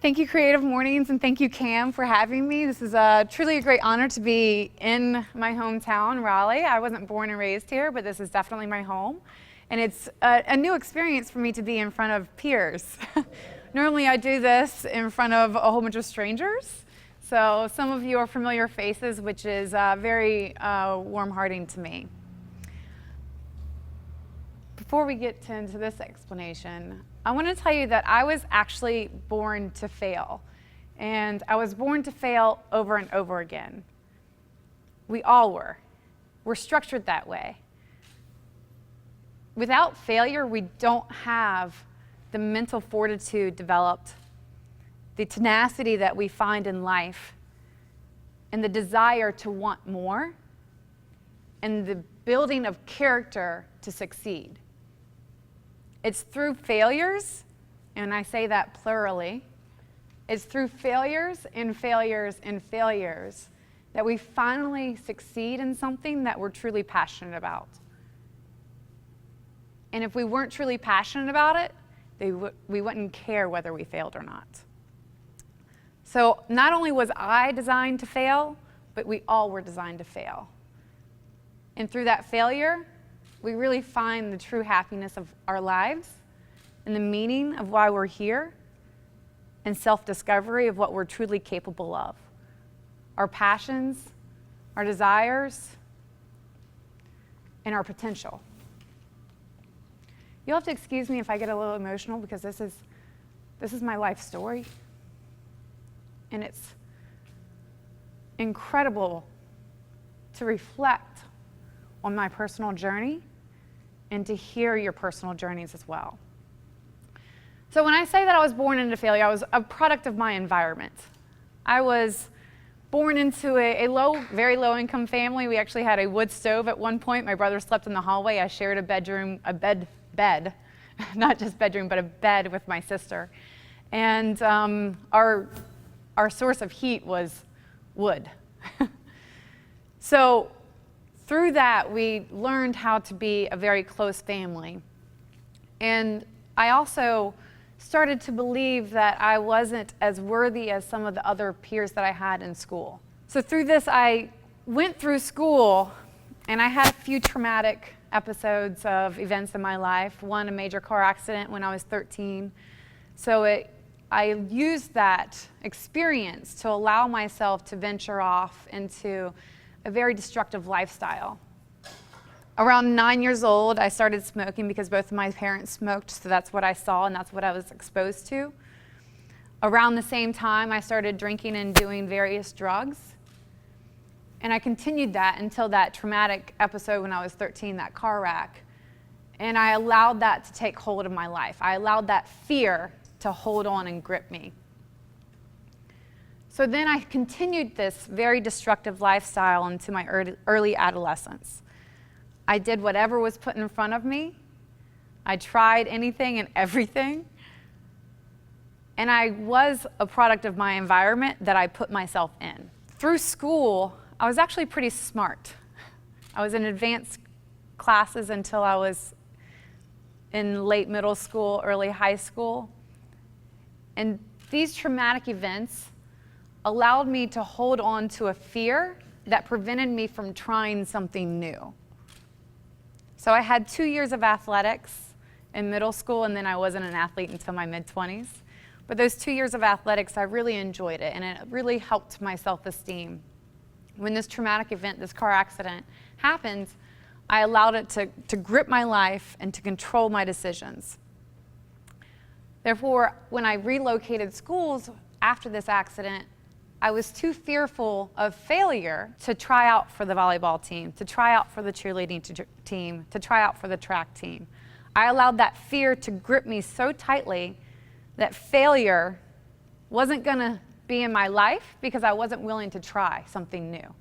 Thank you, Creative Mornings, and thank you, Cam, for having me. This is truly a great honor to be in my hometown, Raleigh. I wasn't born and raised here, but this is definitely my home. And it's a new experience for me to be in front of peers. Normally I do this in front of a whole bunch of strangers. So some of you are familiar faces, which is very warm-hearting to me. Before we get into this explanation, I want to tell you that I was actually born to fail. And I was born to fail over and over again. We all were. We're structured that way. Without failure, we don't have the mental fortitude developed, the tenacity that we find in life, and the desire to want more, and the building of character to succeed. It's through failures, and I say that plurally, it's through failures and failures and failures that we finally succeed in something that we're truly passionate about. And if we weren't truly passionate about it, we wouldn't care whether we failed or not. So not only was I designed to fail, but we all were designed to fail. And through that failure, we really find the true happiness of our lives and the meaning of why we're here and self-discovery of what we're truly capable of. Our passions, our desires, and our potential. You'll have to excuse me if I get a little emotional because this is my life story. And it's incredible to reflect on my personal journey and to hear your personal journeys as well. So when I say that I was born into failure, I was a product of my environment. I was born into a very low income family. We actually had a wood stove at one point. My brother slept in the hallway. I shared a bed, not just bedroom, but a bed with my sister. And our source of heat was wood. So through that, we learned how to be a very close family. And I also started to believe that I wasn't as worthy as some of the other peers that I had in school. So through this, I went through school, and I had a few traumatic episodes of events in my life. One, a major car accident when I was 13. So I used that experience to allow myself to venture off into a very destructive lifestyle. Around 9 years old, I started smoking because both of my parents smoked, so that's what I saw and that's what I was exposed to. Around the same time, I started drinking and doing various drugs. And I continued that until that traumatic episode when I was 13, that car wreck. And I allowed that to take hold of my life. I allowed that fear to hold on and grip me. So then I continued this very destructive lifestyle into my early adolescence. I did whatever was put in front of me. I tried anything and everything. And I was a product of my environment that I put myself in. Through school, I was actually pretty smart. I was in advanced classes until I was in late middle school, early high school. And these traumatic events allowed me to hold on to a fear that prevented me from trying something new. So I had 2 years of athletics in middle school, and then I wasn't an athlete until my mid-20s. But those 2 years of athletics, I really enjoyed it, and it really helped my self-esteem. When this traumatic event, this car accident happened, I allowed it to grip my life and to control my decisions. Therefore, when I relocated schools after this accident, I was too fearful of failure to try out for the volleyball team, to try out for the cheerleading team, to try out for the track team. I allowed that fear to grip me so tightly that failure wasn't going to be in my life because I wasn't willing to try something new.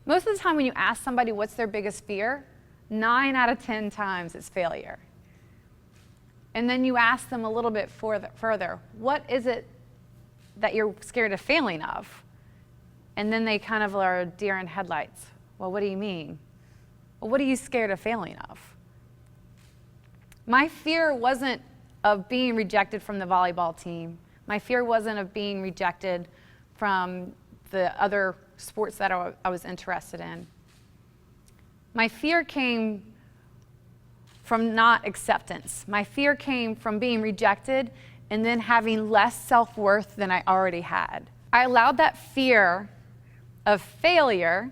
Most of the time when you ask somebody what's their biggest fear, 9 out of 10 times it's failure. And then you ask them a little bit further, what is it that you're scared of failing of? And then they kind of are deer in headlights. Well, what do you mean? Well, what are you scared of failing of? My fear wasn't of being rejected from the volleyball team. My fear wasn't of being rejected from the other sports that I was interested in. My fear came from not acceptance. My fear came from being rejected and then having less self-worth than I already had. I allowed that fear of failure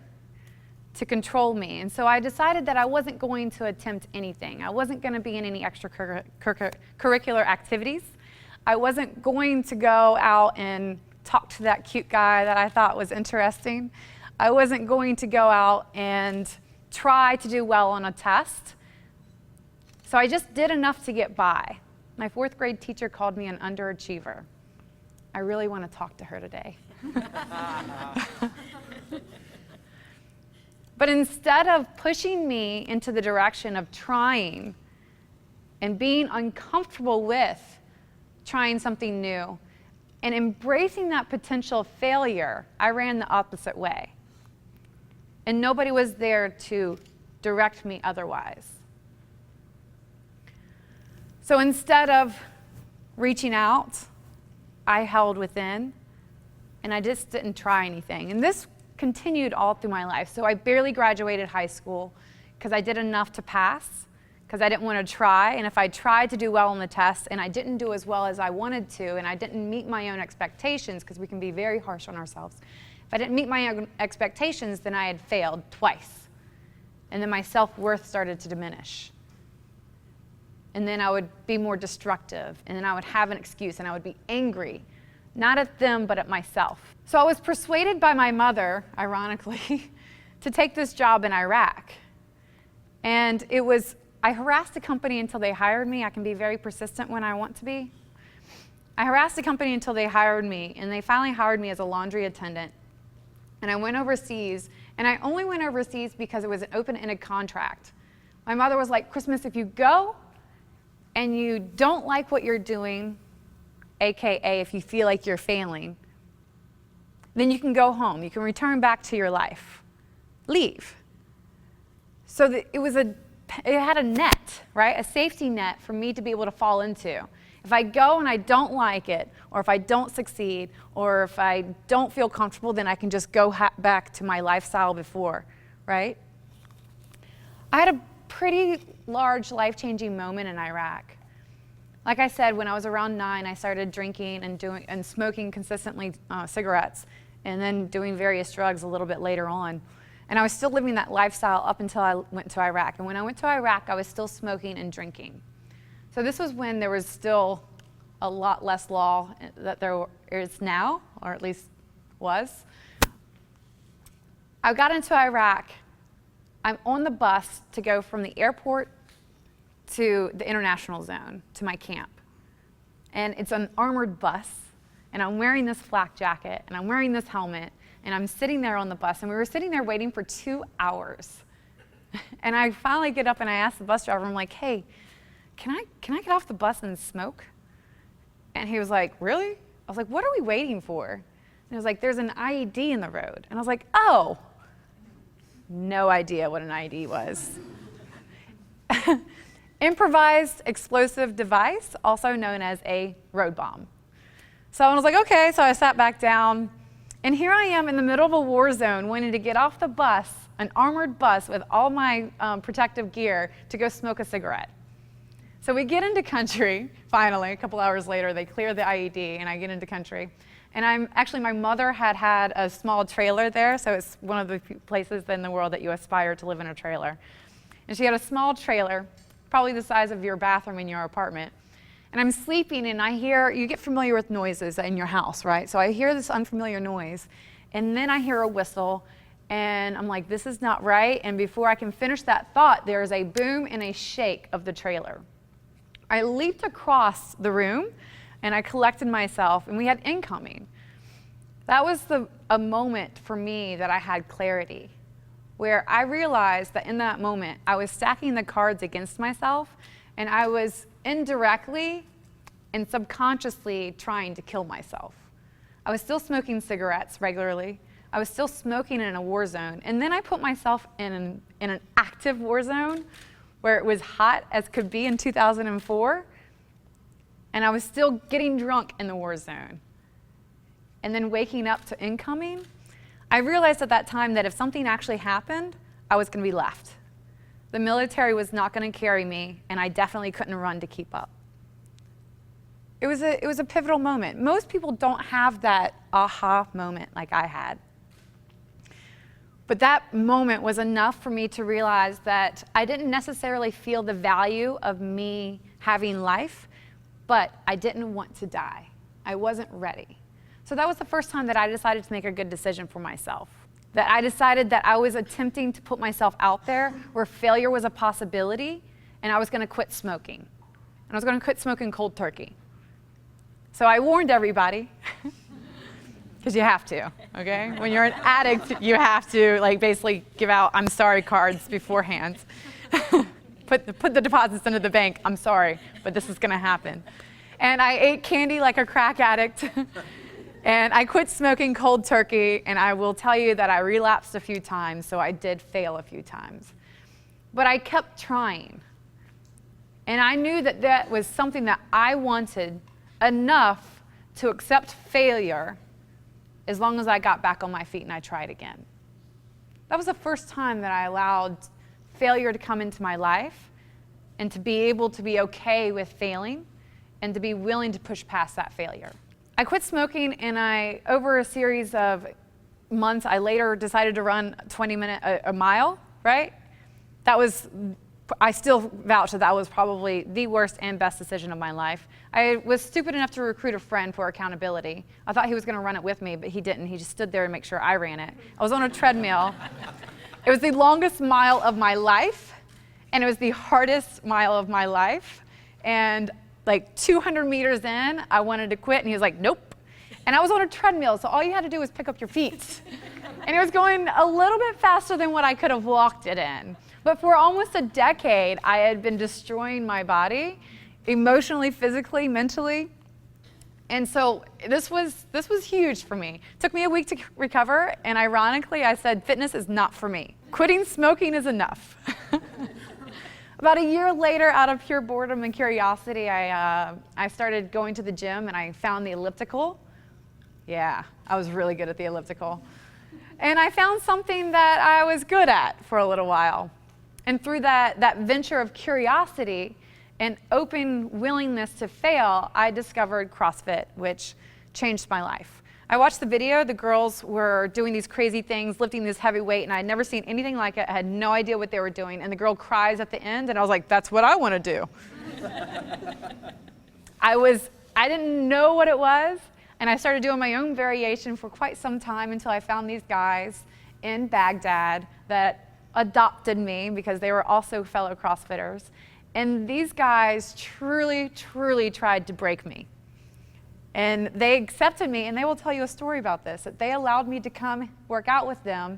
to control me. And so I decided that I wasn't going to attempt anything. I wasn't going to be in any extracurricular activities. I wasn't going to go out and talk to that cute guy that I thought was interesting. I wasn't going to go out and try to do well on a test. So I just did enough to get by. My 4th grade teacher called me an underachiever. I really want to talk to her today. But instead of pushing me into the direction of trying and being uncomfortable with trying something new and embracing that potential failure, I ran the opposite way. And nobody was there to direct me otherwise. So instead of reaching out, I held within, and I just didn't try anything. And this continued all through my life. So I barely graduated high school because I did enough to pass, because I didn't want to try. And if I tried to do well on the test and I didn't do as well as I wanted to, and I didn't meet my own expectations, because we can be very harsh on ourselves, if I didn't meet my own expectations, then I had failed twice. And then my self-worth started to diminish. And then I would be more destructive, and then I would have an excuse, and I would be angry, not at them, but at myself. So I was persuaded by my mother, ironically, to take this job in Iraq. And I harassed the company until they hired me. I can be very persistent when I want to be. I harassed the company until they hired me, and they finally hired me as a laundry attendant. And I went overseas, and I only went overseas because it was an open-ended contract. My mother was like, Christmas, if you go and you don't like what you're doing, AKA if you feel like you're failing, then you can go home. You can return back to your life. Leave. So it had a net, right? A safety net for me to be able to fall into. If I go and I don't like it, or if I don't succeed, or if I don't feel comfortable, then I can just go back to my lifestyle before, right? I had a pretty large life-changing moment in Iraq. Like I said, when I was around 9, I started drinking and smoking consistently cigarettes, and then doing various drugs a little bit later on. And I was still living that lifestyle up until I went to Iraq. And when I went to Iraq, I was still smoking and drinking. So this was when there was still a lot less law that there is now, or at least was. I got into Iraq. I'm on the bus to go from the airport to the international zone, to my camp. And it's an armored bus, and I'm wearing this flak jacket, and I'm wearing this helmet, and I'm sitting there on the bus, and we were sitting there waiting for 2 hours. And I finally get up and I ask the bus driver, I'm like, hey, can I get off the bus and smoke? And he was like, really? I was like, what are we waiting for? And he was like, there's an IED in the road. And I was like, oh. No idea what an IED was. Improvised explosive device, also known as a road bomb. So I was like, okay, so I sat back down, and here I am in the middle of a war zone wanting to get off the bus, an armored bus with all my protective gear, to go smoke a cigarette. So we get into country, finally, a couple hours later, they clear the IED, and I get into country. And my mother had a small trailer there, so it's one of the places in the world that you aspire to live in a trailer. And she had a small trailer, probably the size of your bathroom in your apartment. And I'm sleeping, and you get familiar with noises in your house, right? So I hear this unfamiliar noise, and then I hear a whistle, and I'm like, this is not right. And before I can finish that thought, there's a boom and a shake of the trailer. I leaped across the room and I collected myself, and we had incoming. That was a moment for me that I had clarity, where I realized that in that moment I was stacking the cards against myself, and I was indirectly and subconsciously trying to kill myself. I was still smoking cigarettes regularly. I was still smoking in a war zone. And then I put myself in an active war zone where it was hot as could be in 2004. And I was still getting drunk in the war zone. And then waking up to incoming, I realized at that time that if something actually happened, I was going to be left. The military was not going to carry me, and I definitely couldn't run to keep up. It was a pivotal moment. Most people don't have that aha moment like I had. But that moment was enough for me to realize that I didn't necessarily feel the value of me having life, but I didn't want to die. I wasn't ready. So that was the first time that I decided to make a good decision for myself. That I decided that I was attempting to put myself out there where failure was a possibility, and I was going to quit smoking. And I was going to quit smoking cold turkey. So I warned everybody, because you have to, okay? When you're an addict, you have to basically give out I'm sorry cards beforehand. Put the deposits into the bank. I'm sorry, but this is going to happen. And I ate candy like a crack addict. And I quit smoking cold turkey, and I will tell you that I relapsed a few times, so I did fail a few times. But I kept trying. And I knew that that was something that I wanted enough to accept failure as long as I got back on my feet and I tried again. That was the first time that I allowed failure to come into my life and to be able to be okay with failing and to be willing to push past that failure. I quit smoking, and over a series of months, I later decided to run a mile, right? I still vouch that was probably the worst and best decision of my life. I was stupid enough to recruit a friend for accountability. I thought he was going to run it with me, but he didn't. He just stood there and make sure I ran it. I was on a treadmill. It was the longest mile of my life, and it was the hardest mile of my life. And 200 meters in, I wanted to quit, and he was like, nope. And I was on a treadmill, so all you had to do was pick up your feet. And it was going a little bit faster than what I could have walked it in. But for almost a decade, I had been destroying my body, emotionally, physically, mentally. And so this was huge for me. It took me a week to recover, and ironically, I said, fitness is not for me. Quitting smoking is enough. About a year later, out of pure boredom and curiosity, I started going to the gym, and I found the elliptical. Yeah, I was really good at the elliptical. And I found something that I was good at for a little while. And through that venture of curiosity and open willingness to fail, I discovered CrossFit, which changed my life. I watched the video. The girls were doing these crazy things, lifting this heavy weight, and I had never seen anything like it. I had no idea what they were doing. And the girl cries at the end, and I was like, that's what I want to do. I didn't know what it was, and I started doing my own variation for quite some time until I found these guys in Baghdad that adopted me because they were also fellow CrossFitters. And these guys truly, truly tried to break me. And they accepted me, and they will tell you a story about this, that they allowed me to come work out with them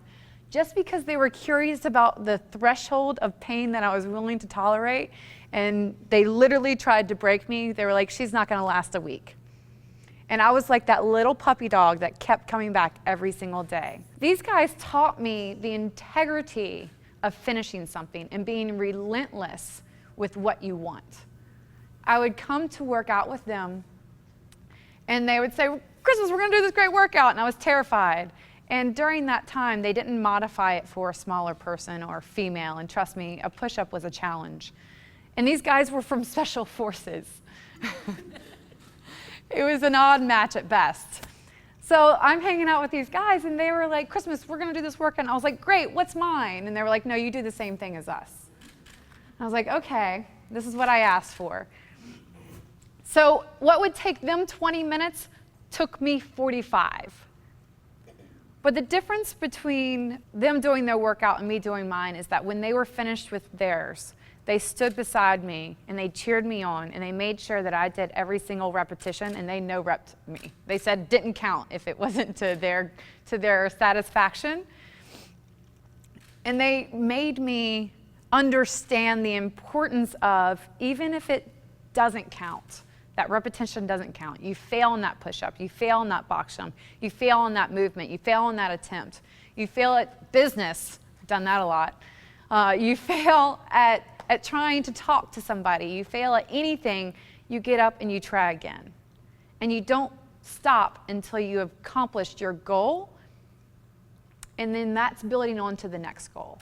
just because they were curious about the threshold of pain that I was willing to tolerate. And they literally tried to break me. They were like, she's not going to last a week. And I was like that little puppy dog that kept coming back every single day. These guys taught me the integrity of finishing something and being relentless with what you want. I would come to work out with them, and they would say, Christmas, we're going to do this great workout. And I was terrified. And during that time, they didn't modify it for a smaller person or female. And trust me, a push-up was a challenge. And these guys were from special forces. It was an odd match at best. So I'm hanging out with these guys, and they were like, Christmas, we're going to do this workout. And I was like, great, what's mine? And they were like, no, you do the same thing as us. And I was like, okay, this is what I asked for. So what would take them 20 minutes took me 45. But the difference between them doing their workout and me doing mine is that when they were finished with theirs, They stood beside me and they cheered me on and they made sure that I did every single repetition, and they no-repped me. They said didn't count if it wasn't to their satisfaction. And they made me understand the importance of, even if it doesn't count, that repetition doesn't count. You fail in that push-up, you fail in that box jump, you fail in that movement, you fail in that attempt, you fail at business, I've done that a lot. You fail at trying to talk to somebody, you fail at anything, you get up and you try again. And you don't stop until you have accomplished your goal, and then that's building on to the next goal.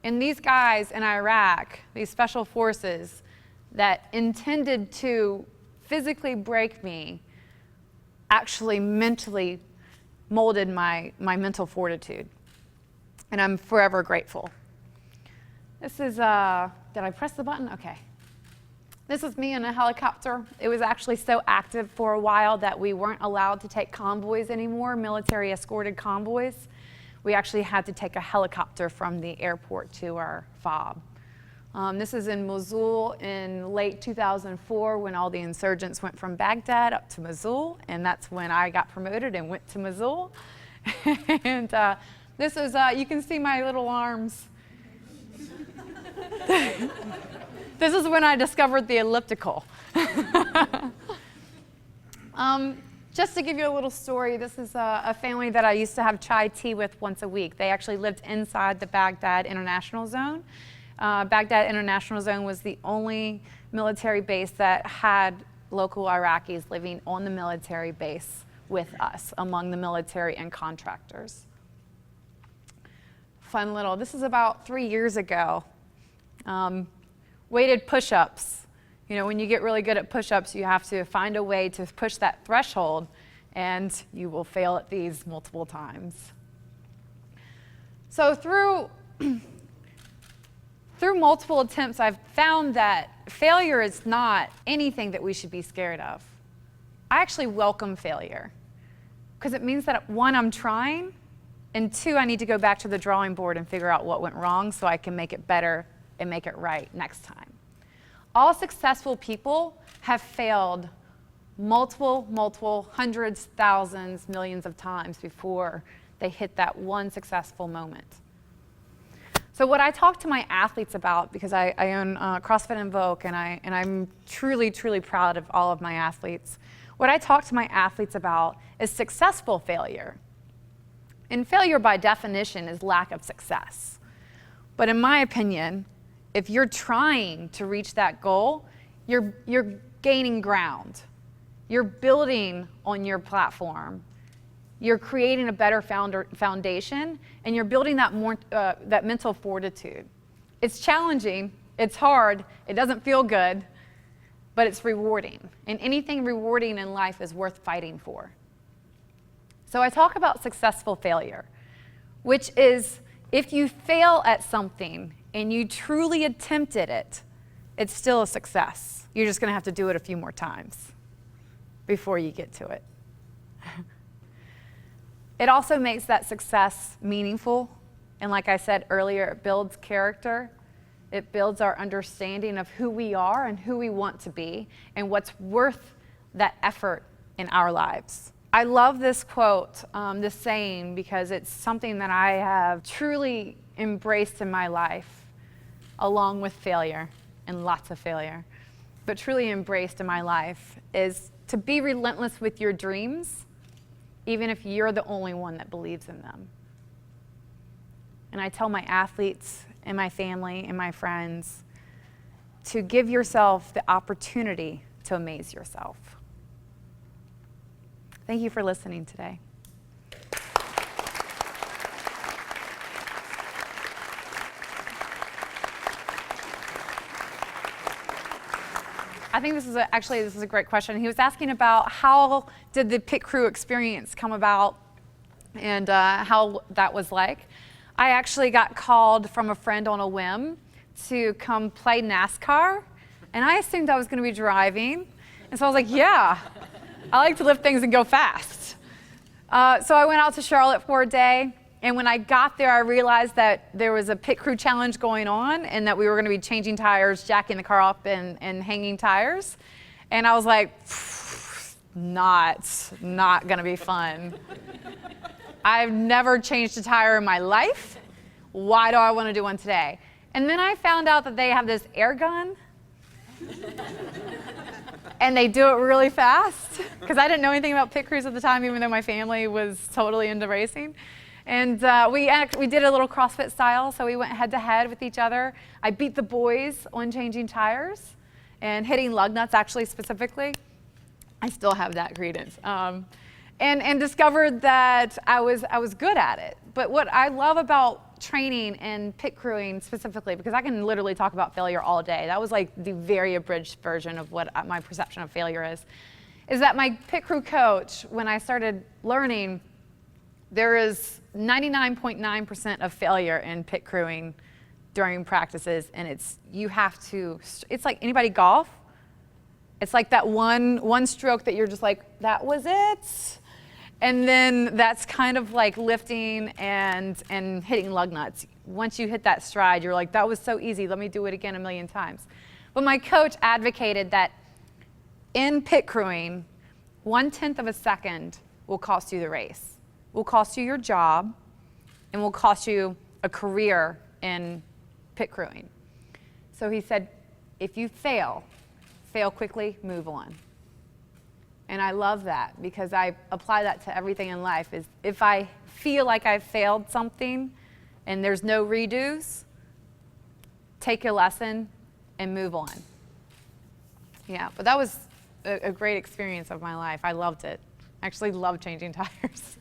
And these guys in Iraq, these special forces that intended to physically break me, actually mentally molded my mental fortitude. And I'm forever grateful. This is, did I press the button? Okay. This is me in a helicopter. It was actually so active for a while that we weren't allowed to take convoys anymore, military escorted convoys. We actually had to take a helicopter from the airport to our FOB. This is in Mosul in late 2004 when all the insurgents went from Baghdad up to Mosul, and that's when I got promoted and went to Mosul. And this is, you can see my little arms. This is when I discovered the elliptical. Just to give you a little story, this is a family that I used to have chai tea with once a week. They actually lived inside the Baghdad International Zone. Baghdad International Zone was the only military base that had local Iraqis living on the military base with us, among the military and contractors. Fun little, this is about 3 years ago. Weighted push-ups. You know, when you get really good at push-ups, you have to find a way to push that threshold, and you will fail at these multiple times. So through multiple attempts, I've found that failure is not anything that we should be scared of. I actually welcome failure, because it means that, one, I'm trying, and two, I need to go back to the drawing board and figure out what went wrong so I can make it better and make it right next time. All successful people have failed multiple, hundreds, thousands, millions of times before they hit that one successful moment. So what I talk to my athletes about, because I own CrossFit Invoke, and I'm truly, truly proud of all of my athletes, what I talk to my athletes about is successful failure. And failure by definition is lack of success. But in my opinion, if you're trying to reach that goal, you're gaining ground. You're building on your platform. You're creating a better foundation, and you're building that mental fortitude. It's challenging, it's hard, it doesn't feel good, but it's rewarding. And anything rewarding in life is worth fighting for. So I talk about successful failure, which is if you fail at something and you truly attempted it, it's still a success. You're just going to have to do it a few more times before you get to it. It also makes that success meaningful. And like I said earlier, it builds character. It builds our understanding of who we are and who we want to be and what's worth that effort in our lives. I love this quote, this saying, because it's something that I have truly embraced in my life, along with failure and lots of failure, but truly embraced in my life, is to be relentless with your dreams, even if you're the only one that believes in them. And I tell my athletes and my family and my friends to give yourself the opportunity to amaze yourself. Thank you for listening today. I think this is a great question. He was asking about how did the pit crew experience come about and how that was like. I actually got called from a friend on a whim to come play NASCAR, and I assumed I was going to be driving, and so I was like, yeah, I like to lift things and go fast. So I went out to Charlotte for a day, And when I got there, I realized that there was a pit crew challenge going on and that we were going to be changing tires, jacking the car up, and hanging tires. And I was like, not going to be fun. I've never changed a tire in my life. Why do I want to do one today? And then I found out that they have this air gun. And they do it really fast, because I didn't know anything about pit crews at the time, even though my family was totally into racing. And we did a little CrossFit style, so we went head-to-head with each other. I beat the boys on changing tires and hitting lug nuts, actually, specifically. I still have that credence. And discovered that I was good at it. But what I love about training and pit crewing specifically, because I can literally talk about failure all day. That was like the very abridged version of what my perception of failure is that my pit crew coach, when I started learning, there is 99.9% of failure in pit crewing during practices, and it's like anybody golf. It's like that one stroke that you're just like, that was it. And then that's kind of like lifting and hitting lug nuts. Once you hit that stride, you're like, that was so easy, let me do it again a million times. But my coach advocated that in pit crewing, 1/10 of a second will cost you the race, will cost you your job, and will cost you a career in pit crewing. So he said, if you fail quickly, move on. And I love that, because I apply that to everything in life. Is if I feel like I've failed something and there's no redos, take your lesson and move on. Yeah, but that was a great experience of my life. I loved it. I actually love changing tires.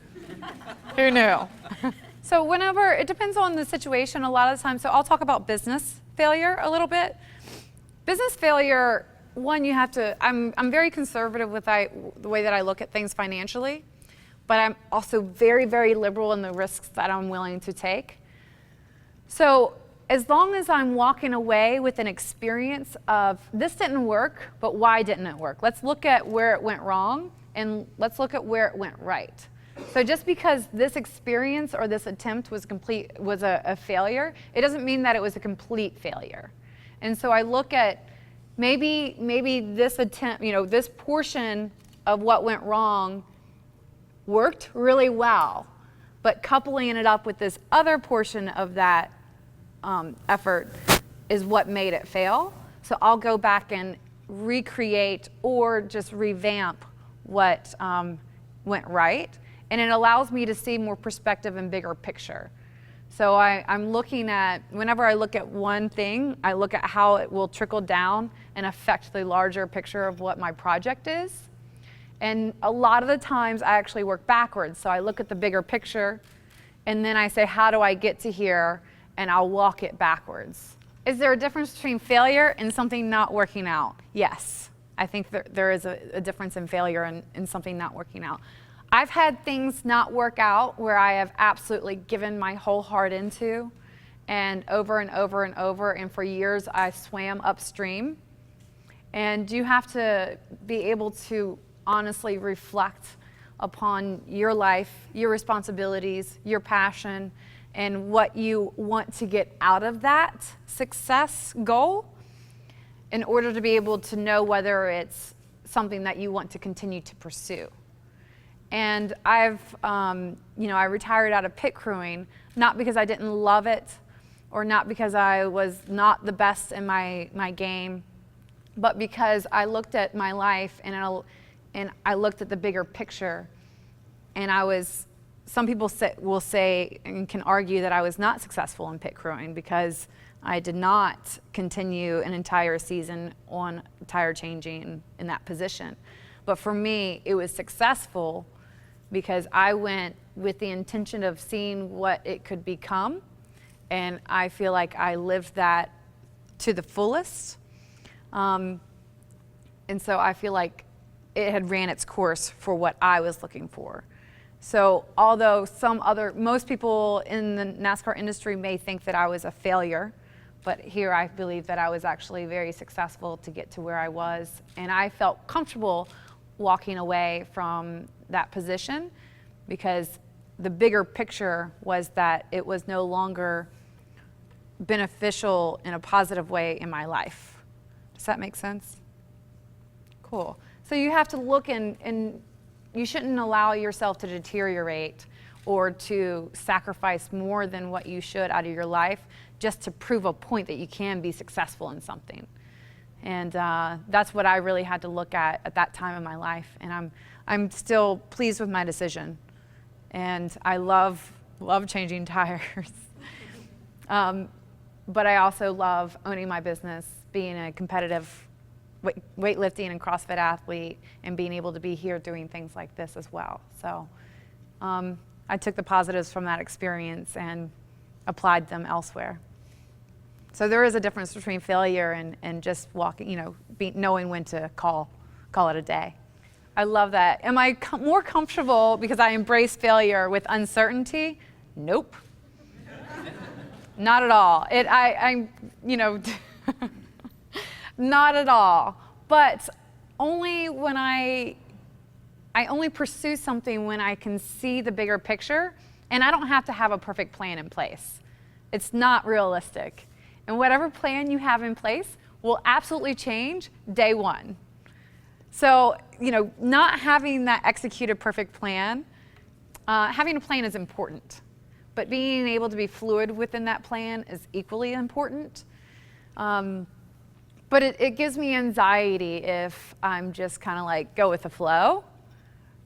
Who knew? So whenever, it depends on the situation a lot of the time. So I'll talk about business failure a little bit. Business failure, one, you have to, I'm very conservative with the way that I look at things financially, but I'm also very, very liberal in the risks that I'm willing to take. So as long as I'm walking away with an experience of, this didn't work, but why didn't it work? Let's look at where it went wrong, and let's look at where it went right. So just because this experience or this attempt was a failure, it doesn't mean that it was a complete failure. And so I look at, maybe this attempt, this portion of what went wrong worked really well, but coupling it up with this other portion of that effort is what made it fail. So I'll go back and recreate or just revamp what went right, and it allows me to see more perspective and bigger picture. So I'm looking at, whenever I look at one thing, I look at how it will trickle down and affect the larger picture of what my project is. And a lot of the times I actually work backwards. So I look at the bigger picture, and then I say, how do I get to here? And I'll walk it backwards. Is there a difference between failure and something not working out? Yes. I think there is a difference in failure and something not working out. I've had things not work out where I have absolutely given my whole heart into, and over and over and over, and for years I swam upstream. And you have to be able to honestly reflect upon your life, your responsibilities, your passion, and what you want to get out of that success goal in order to be able to know whether it's something that you want to continue to pursue. And I retired out of pit crewing, not because I didn't love it or not because I was not the best in my game, but because I looked at my life and I looked at the bigger picture, and some people will say and can argue that I was not successful in pit crewing because I did not continue an entire season on tire changing in that position. But for me, it was successful because I went with the intention of seeing what it could become, and I feel like I lived that to the fullest. And so I feel like it had ran its course for what I was looking for. So although most people in the NASCAR industry may think that I was a failure, but here I believe that I was actually very successful to get to where I was, and I felt comfortable walking away from that position because the bigger picture was that it was no longer beneficial in a positive way in my life. Does that make sense? Cool. So you have to look and you shouldn't allow yourself to deteriorate or to sacrifice more than what you should out of your life just to prove a point that you can be successful in something. And that's what I really had to look at that time in my life. And I'm still pleased with my decision. And I love changing tires. But I also love owning my business, being a competitive weightlifting and CrossFit athlete, and being able to be here doing things like this as well. So I took the positives from that experience and applied them elsewhere. So there is a difference between failure and just walking, knowing when to call it a day. I love that. Am I more comfortable because I embrace failure with uncertainty? Nope. Not at all. Not at all. But only when I only pursue something when I can see the bigger picture, and I don't have to have a perfect plan in place. It's not realistic. And whatever plan you have in place will absolutely change day one. So, not having that executed perfect plan, having a plan is important, but being able to be fluid within that plan is equally important. But it gives me anxiety if I'm just kind of like go with the flow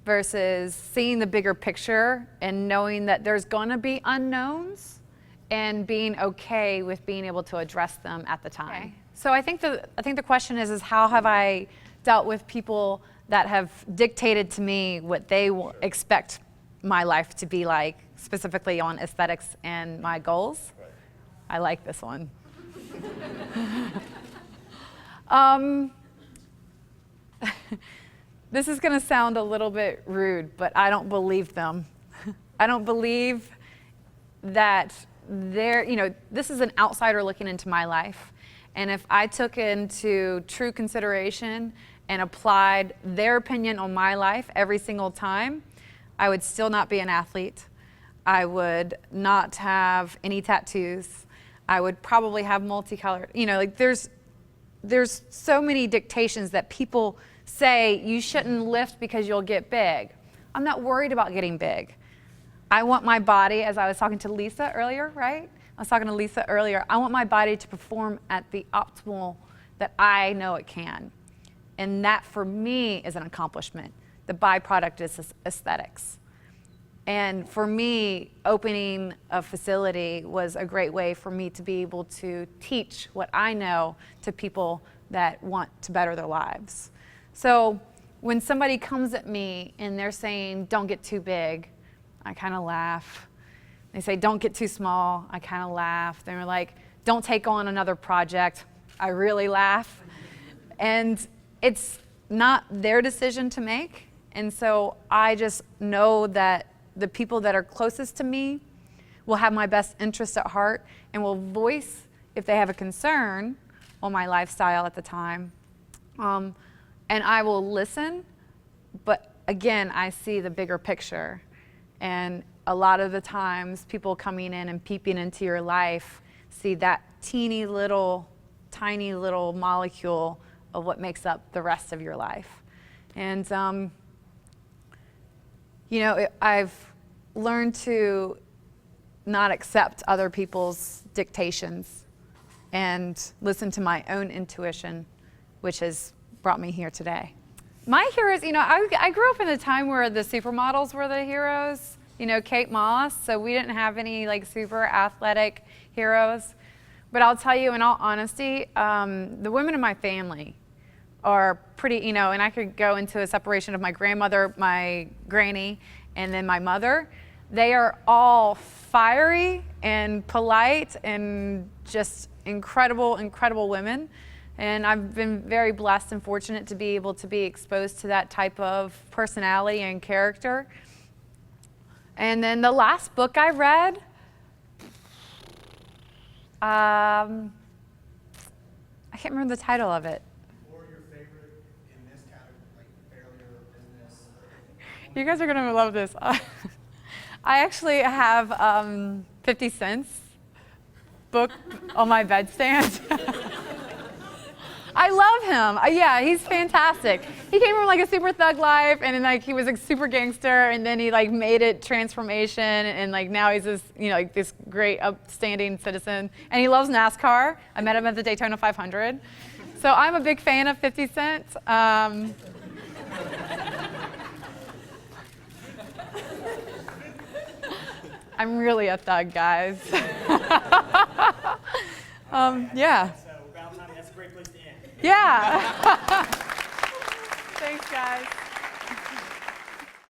versus seeing the bigger picture and knowing that there's going to be unknowns and being okay with being able to address them at the time. Okay. So I think the question is how have I dealt with people that have dictated to me what they will expect my life to be like, specifically on aesthetics and my goals? Right. I like this one. This is going to sound a little bit rude, but I don't believe them. I don't believe that this is an outsider looking into my life. And if I took into true consideration and applied their opinion on my life every single time, I would still not be an athlete. I would not have any tattoos. I would probably have multicolored, there's so many dictations that people say you shouldn't lift because you'll get big. I'm not worried about getting big. I want my body, as I was talking to Lisa earlier, right? I was talking to Lisa earlier. I want my body to perform at the optimal that I know it can. And that for me is an accomplishment. The byproduct is aesthetics. And for me, opening a facility was a great way for me to be able to teach what I know to people that want to better their lives. So when somebody comes at me and they're saying, don't get too big, I kind of laugh. They say, don't get too small, I kind of laugh. They're like, don't take on another project, I really laugh. And it's not their decision to make. And so I just know that the people that are closest to me will have my best interest at heart and will voice if they have a concern on my lifestyle at the time. And I will listen, but again, I see the bigger picture. And a lot of the times, people coming in and peeping into your life see that tiny little molecule of what makes up the rest of your life. And I've learned to not accept other people's dictations and listen to my own intuition, which has brought me here today. My heroes, I grew up in a time where the supermodels were the heroes, Kate Moss, so we didn't have any super athletic heroes. But I'll tell you in all honesty, the women in my family are pretty, and I could go into a separation of my grandmother, my granny, and then my mother. They are all fiery and polite and just incredible, incredible women. And I've been very blessed and fortunate to be able to be exposed to that type of personality and character. And then the last book I read, I can't remember the title of it. Or your favorite in this category, like failure, business. You guys are gonna love this. I actually have 50 cents book on my bedstand. I love him. Yeah, he's fantastic. He came from like a super thug life, and then like he was a super gangster, and then he like made it transformation, and like now he's this, you know, like this great upstanding citizen, and he loves NASCAR. I met him at the Daytona 500, so I'm a big fan of 50 Cent. I'm really a thug, guys. Yeah. So, Valentine, that's a great place to end. Yeah. Thanks, guys.